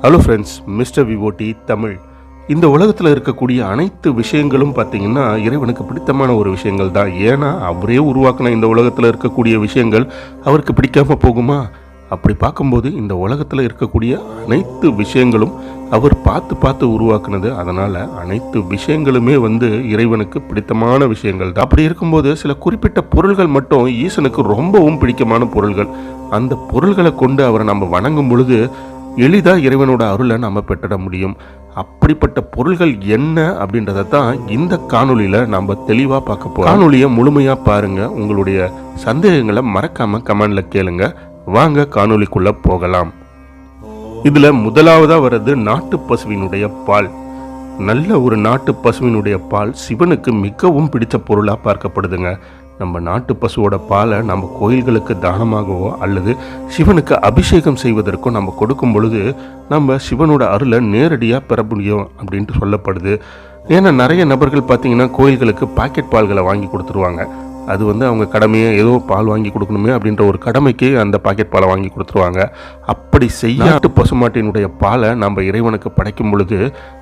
Hello friends, mister விவோடி தமிழ். இந்த உலகத்தில் இருக்கக்கூடிய அனைத்து விஷயங்களும் பார்த்தீங்கன்னா இறைவனுக்கு பிடித்தமான ஒரு விஷயங்கள் தான். ஏன்னா அவரே உருவாக்கின இந்த உலகத்தில் இருக்கக்கூடிய விஷயங்கள் அவருக்கு பிடிக்காம போகுமா? அப்படி பார்க்கும்போது இந்த உலகத்தில் இருக்கக்கூடிய அனைத்து விஷயங்களும் அவர் பார்த்து பார்த்து உருவாக்குனது. அதனால் அனைத்து விஷயங்களுமே இறைவனுக்கு பிடித்தமான விஷயங்கள் தான். அப்படி இருக்கும்போது சில குறிப்பிட்ட பொருள்கள் மட்டும் ஈசனுக்கு ரொம்பவும் பிடிக்கமான பொருள்கள். அந்த பொருள்களை கொண்டு அவரை நம்ம வணங்கும் பொழுது எளிதாக இறைவனோட அருளை நம்ம பெற்றிட முடியும். அப்படிப்பட்ட பொருள்கள் என்ன அப்படின்றத தான் இந்த காணொலியில் நம்ம தெளிவாக பார்க்க போகிறோம். காணொலியை முழுமையாக பாருங்கள். உங்களுடைய சந்தேகங்களை மறக்காமல் கமெண்டில் கேளுங்க. வாங்க காணொலிக்குள்ளே போகலாம். இதில் முதலாவதாக வர்றது நாட்டு பசுவினுடைய பால். நல்ல ஒரு நாட்டு பசுவினுடைய பால் சிவனுக்கு மிகவும் பிடித்த பொருளாக பார்க்கப்படுதுங்க. நம்ம நாட்டு பசுவோட பாலை நம்ம கோயில்களுக்கு தானமாகவோ அல்லது சிவனுக்கு அபிஷேகம் செய்வதற்கோ நம்ம கொடுக்கும் பொழுது நம்ம சிவனோட அருளை நேரடியாக பெற முடியும் அப்படின்ட்டு சொல்லப்படுது. ஏன்னா நிறைய நபர்கள் பார்த்திங்கன்னா கோயில்களுக்கு பாக்கெட் பால்களை வாங்கி கொடுத்துருவாங்க. அது அவங்க கடமையை ஏதோ பால் வாங்கி கொடுக்கணுமே அப்படின்ற ஒரு கடமைக்கு அந்த பாக்கெட் பாலை வாங்கி கொடுத்துருவாங்க. அப்படி செய்யாட்டு பசுமாட்டினுடைய பாலை நம்ம இறைவனுக்கு படைக்கும் பொழுது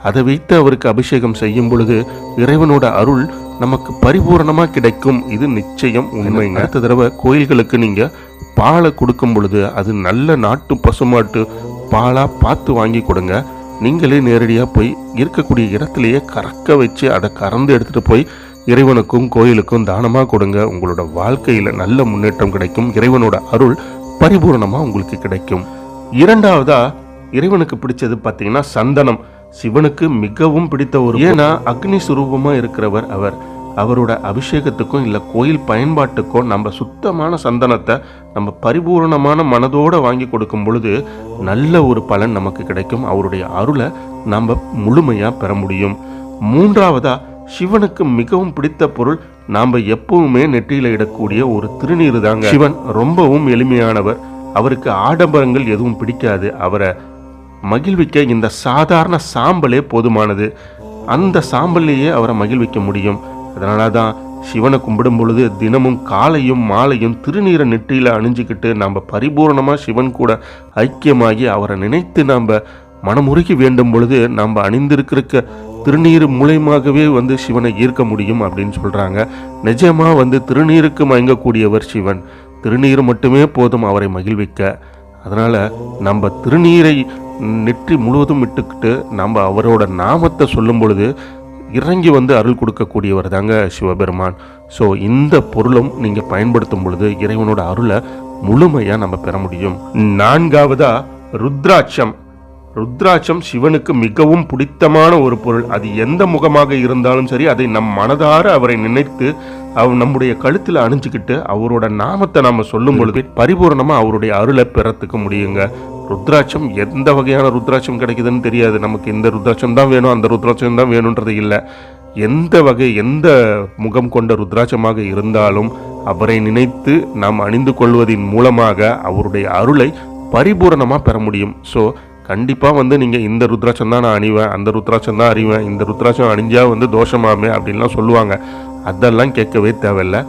அதை வைத்து அவருக்கு அபிஷேகம் செய்யும் பொழுது இறைவனோட அருள் நமக்கு பரிபூரணமாக கிடைக்கும். இது நிச்சயம் உண்மைங்க. அடுத்த தடவை கோயில்களுக்கு நீங்கள் பாலை கொடுக்கும் பொழுது அது நல்ல நாட்டு பசுமாட்டு பாலாக பார்த்து வாங்கி கொடுங்க. நீங்களே நேரடியாக போய் இருக்கக்கூடிய இடத்துலையே கறக்க வச்சு அதை கறந்து எடுத்துகிட்டு போய் இறைவனுக்கும் கோயிலுக்கும் தானமாக கொடுங்க. உங்களோட வாழ்க்கையில் நல்ல முன்னேற்றம் கிடைக்கும். இறைவனோட அருள் பரிபூர்ணமாக உங்களுக்கு கிடைக்கும். இரண்டாவதாக இறைவனுக்கு பிடிச்சது பார்த்தீங்கன்னா சந்தனம். சிவனுக்கு மிகவும் பிடித்த ஒரு, ஏன்னா அக்னி சுரூபமாக இருக்கிறவர் அவர். அவரோட அபிஷேகத்துக்கும் இல்லை கோயில் பயன்பாட்டுக்கும் நம்ம சுத்தமான சந்தனத்தை நம்ம பரிபூர்ணமான மனதோடு வாங்கி கொடுக்கும் பொழுது நல்ல ஒரு பலன் நமக்கு கிடைக்கும். அவருடைய அருளை நம்ம முழுமையாக பெற முடியும். மூன்றாவதாக சிவனுக்கு மிகவும் பிடித்த பொருள் நாம் எப்பவுமே நெற்றியில் இடக்கூடிய ஒரு திருநீர் தாங்க. சிவன் ரொம்பவும் எளிமையானவர். அவருக்கு ஆடம்பரங்கள் எதுவும் பிடிக்காது. அவரை மகிழ்விக்க இந்த சாதாரண சாம்பலே போதுமானது. அந்த சாம்பல்லையே அவரை மகிழ்விக்க முடியும். அதனால தான் சிவனை கும்பிடும் பொழுது தினமும் காலையும் மாலையும் திருநீரை நெற்றியில் அணிஞ்சிக்கிட்டு நம்ம பரிபூர்ணமாக சிவன் கூட ஐக்கியமாகி அவரை நினைத்து நாம் மனமுருகி வேண்டும் பொழுது நம்ம அணிந்திருக்கிற திருநீர் மூலயமாகவே சிவனை ஈர்க்க முடியும் அப்படின்னு சொல்கிறாங்க. நிஜமாக திருநீருக்கு மயங்கக்கூடியவர் சிவன். திருநீர் மட்டுமே போதும் அவரை மகிழ்விக்க. அதனால் நம்ம திருநீரை நெற்றி முழுவதும் விட்டுக்கிட்டு நம்ம அவரோட நாமத்தை சொல்லும் பொழுது இறங்கி அருள் கொடுக்கக்கூடியவர் தாங்க சிவபெருமான். ஸோ இந்த பொருளும் நீங்கள் பயன்படுத்தும் பொழுது இறைவனோட அருளை முழுமையாக நம்ம பெற முடியும். நான்காவதாக ருத்ராட்சம். ருத்ராட்சம் சிவனுக்கு மிகவும் பிடித்தமான ஒரு பொருள். அது எந்த முகமாக இருந்தாலும் சரி, அதை நம் மனதார அவரை நினைத்து நம்முடைய கழுத்தில் அணிஞ்சிக்கிட்டு அவரோட நாமத்தை நாம் சொல்லும் பொழுது பரிபூர்ணமாக அவருடைய அருளை பெறத்துக்க முடியுங்க. ருத்ராட்சம் எந்த வகையான ருத்ராட்சம் கிடைக்குதுன்னு தெரியாது. நமக்கு இந்த ருத்ராட்சம் தான் வேணும், அந்த ருத்ராட்சம் தான் வேணுன்றது இல்லை. எந்த முகம் கொண்ட ருத்ராட்சமாக இருந்தாலும் அவரை நினைத்து நாம் அணிந்து கொள்வதின் மூலமாக அவருடைய அருளை பரிபூரணமாக பெற முடியும். ஸோ கண்டிப்பாக நீங்கள் இந்த ருத்ராட்சம் தான் நான் அணிவேன், அந்த ருத்ராட்சம் தான் அறிவேன், இந்த ருத்ராட்சம் அணிஞ்சா தோஷமாமே அப்படின்லாம் சொல்லுவாங்க. அதெல்லாம் கேட்கவே தேவையில்லை.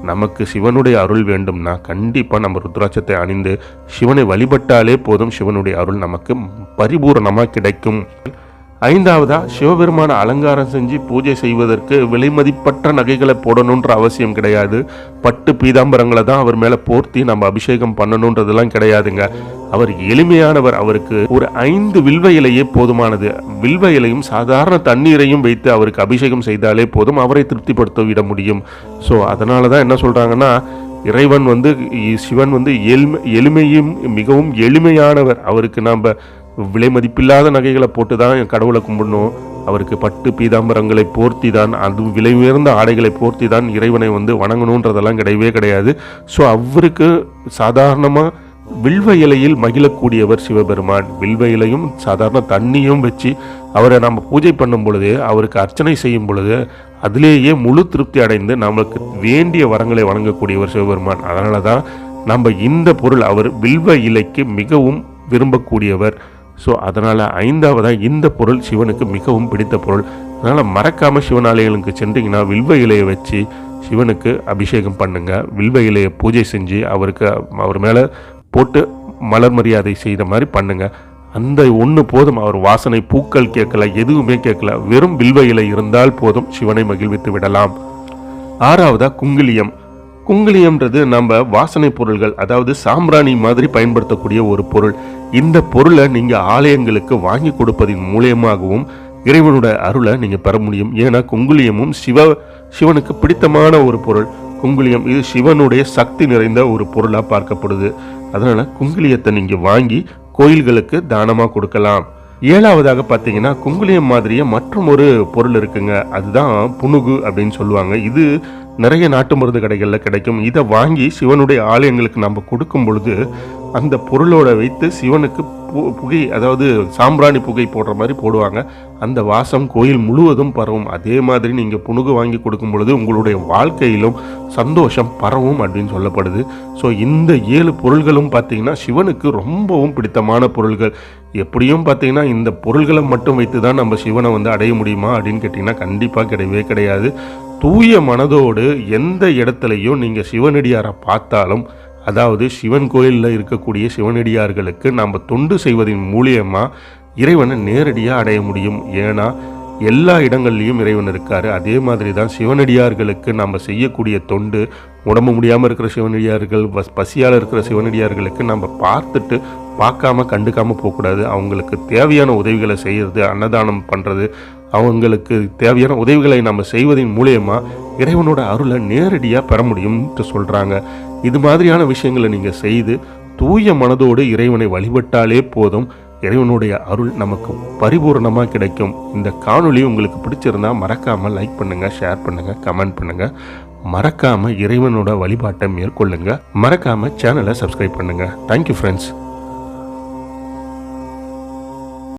நமக்கு சிவனுடைய அருள் வேண்டும்னா கண்டிப்பாக நம்ம ருத்ராட்சத்தை அணிந்து சிவனை வழிபட்டாலே போதும். சிவனுடைய அருள் நமக்கு பரிபூரணமாக கிடைக்கும். ஐந்தாவதாக சிவபெருமான அலங்காரம் செஞ்சு பூஜை செய்வதற்கு விலைமதிப்பற்ற நகைகளை போடணுன்ற அவசியம் கிடையாது. பட்டு பீதாம்பரங்களை தான் அவர் மேலே போர்த்தி நம்ம அபிஷேகம் பண்ணணுன்றதெல்லாம் கிடையாதுங்க. அவர் எளிமையானவர். அவருக்கு ஒரு 5 வில்வ இலையே போதுமானது. வில்வ இலையும் சாதாரண தண்ணீரையும் வைத்து அவருக்கு அபிஷேகம் செய்தாலே போதும். அவரை திருப்திப்படுத்த விட முடியும். ஸோ அதனால தான் என்ன சொல்கிறாங்கன்னா, இறைவன் சிவன் எளிமையும் மிகவும் எளிமையானவர். அவருக்கு நாம் விலை மதிப்பில்லாத நகைகளை போட்டு தான் கடவுளை கும்பிடணும். அவருக்கு பட்டு பீதாம்பரங்களை போர்த்தி தான், அதுவும் விலை உயர்ந்த ஆடைகளை போர்த்தி தான் இறைவனை வணங்கணுன்றதெல்லாம் கிடையவே கிடையாது. ஸோ அவருக்கு சாதாரணமாக வில்வ இலையில் மகிழக்கூடியவர் சிவபெருமான். வில்வ இலையும் சாதாரண தண்ணியும் வச்சு அவரை நம்ம பூஜை பண்ணும் பொழுது, அவருக்கு அர்ச்சனை செய்யும் பொழுது அதிலேயே முழு திருப்தி அடைந்து நமக்கு வேண்டிய வரங்களை வழங்கக்கூடியவர் சிவபெருமான். அதனால தான் நம்ம இந்த பொருள், அவர் வில்வ இலைக்கு மிகவும் விரும்பக்கூடியவர். ஸோ அதனால் ஐந்தாவதாக இந்த பொருள் சிவனுக்கு மிகவும் பிடித்த பொருள். அதனால் மறக்காமல் சிவனாலயங்களுக்கு சென்றீங்கன்னா வில்வ இலையை வச்சு சிவனுக்கு அபிஷேகம் பண்ணுங்கள். வில்வ இலையை பூஜை செஞ்சு அவர் மேலே போட்டு மலர் மரியாதை செய்த மாதிரி பண்ணுங்கள். அந்த ஒன்று போதும். அவர் வாசனை பூக்கள் கேட்கல, எதுவுமே கேட்கல, வெறும் வில்வ இலை இருந்தால் போதும் சிவனை மகிழ்வித்து விடலாம். 6வதா குங்குலியம். குங்குலியம்ன்றது நம்ம வாசனை பொருள்கள், அதாவது சாம்பிராணி மாதிரி பயன்படுத்தக்கூடிய ஒரு பொருள். இந்த பொருளை நீங்கள் ஆலயங்களுக்கு வாங்கி கொடுப்பதின் மூலியமாகவும் இறைவனோட அருளை நீங்கள் பெற முடியும். ஏன்னா குங்குலியமும் சிவனுக்கு பிடித்தமான ஒரு பொருள். குங்குலியம் இது சிவனுடைய சக்தி நிறைந்த ஒரு பொருளாக பார்க்கப்படுது. அதனால குங்குலியத்தை நீங்கள் வாங்கி கோயில்களுக்கு தானமாக கொடுக்கலாம். 7வதாக பார்த்தீங்கன்னா குங்குலியம் மாதிரியே மற்றும் ஒரு பொருள் இருக்குங்க. அதுதான் புனுகு அப்படின்னு சொல்லுவாங்க. இது நிறைய நாட்டு மருந்து கடைகளில் கிடைக்கும். இதை வாங்கி சிவனுடைய ஆலயங்களுக்கு நம்ம கொடுக்கும் பொழுது அந்த பொருளோட வைத்து சிவனுக்கு புகை, அதாவது சாம்பிராணி புகை போடுற மாதிரி போடுவாங்க. அந்த வாசம் கோயில் முழுவதும் பரவும். அதே மாதிரி நீங்கள் புனுகு வாங்கி கொடுக்கும் பொழுது உங்களுடைய வாழ்க்கையிலும் சந்தோஷம் பரவும் அப்படின்னு சொல்லப்படுது. ஸோ இந்த 7 பொருள்களும் பார்த்தீங்கன்னா சிவனுக்கு ரொம்பவும் பிடித்தமான பொருள்கள். எப்படியும் பார்த்தீங்கன்னா இந்த பொருள்களை மட்டும் வைத்து தான் நம்ம சிவனை அடைய முடியுமா அப்படின்னு கேட்டிங்கன்னா கண்டிப்பாக கிடையவே கிடையாது. தூய மனதோடு எந்த இடத்துலையும் நீங்கள் சிவனடியாரை பார்த்தாலும், அதாவது சிவன் கோயிலில் இருக்கக்கூடிய சிவனடியார்களுக்கு நம்ம தொண்டு செய்வதன் மூலியமாக இறைவனை நேரடியாக அடைய முடியும். ஏன்னா எல்லா இடங்கள்லையும் இறைவன் இருக்கார். அதே மாதிரி தான் சிவனடியார்களுக்கு நம்ம செய்யக்கூடிய தொண்டு, உடம்பு முடியாமல் இருக்கிற சிவனடியார்கள், பசியால் இருக்கிற சிவனடியார்களுக்கு நம்ம பார்த்துட்டு பார்க்காம கண்டுக்காமல் போகக்கூடாது. அவங்களுக்கு தேவையான உதவிகளை செய்கிறது, அன்னதானம் பண்ணுறது, அவங்களுக்கு தேவையான உதவிகளை நம்ம செய்வதன் மூலியமாக இறைவனோட அருளை நேரடியாக பெற முடியும்னு சொல்கிறாங்க. இது மாதிரியான விஷயங்களை நீங்கள் செய்து தூய மனதோடு இறைவனை வழிபட்டாலே போதும், இறைவனுடைய அருள் நமக்கு பரிபூர்ணமாக கிடைக்கும். இந்த காணொளி உங்களுக்கு பிடிச்சிருந்தா மறக்காமல் லைக் பண்ணுங்கள், ஷேர் பண்ணுங்கள், கமெண்ட் பண்ணுங்கள். மறக்காமல் இறைவனோட வழிபாட்டை மேற்கொள்ளுங்கள். மறக்காமல் சேனலை சப்ஸ்கிரைப் பண்ணுங்கள். Thank you friends.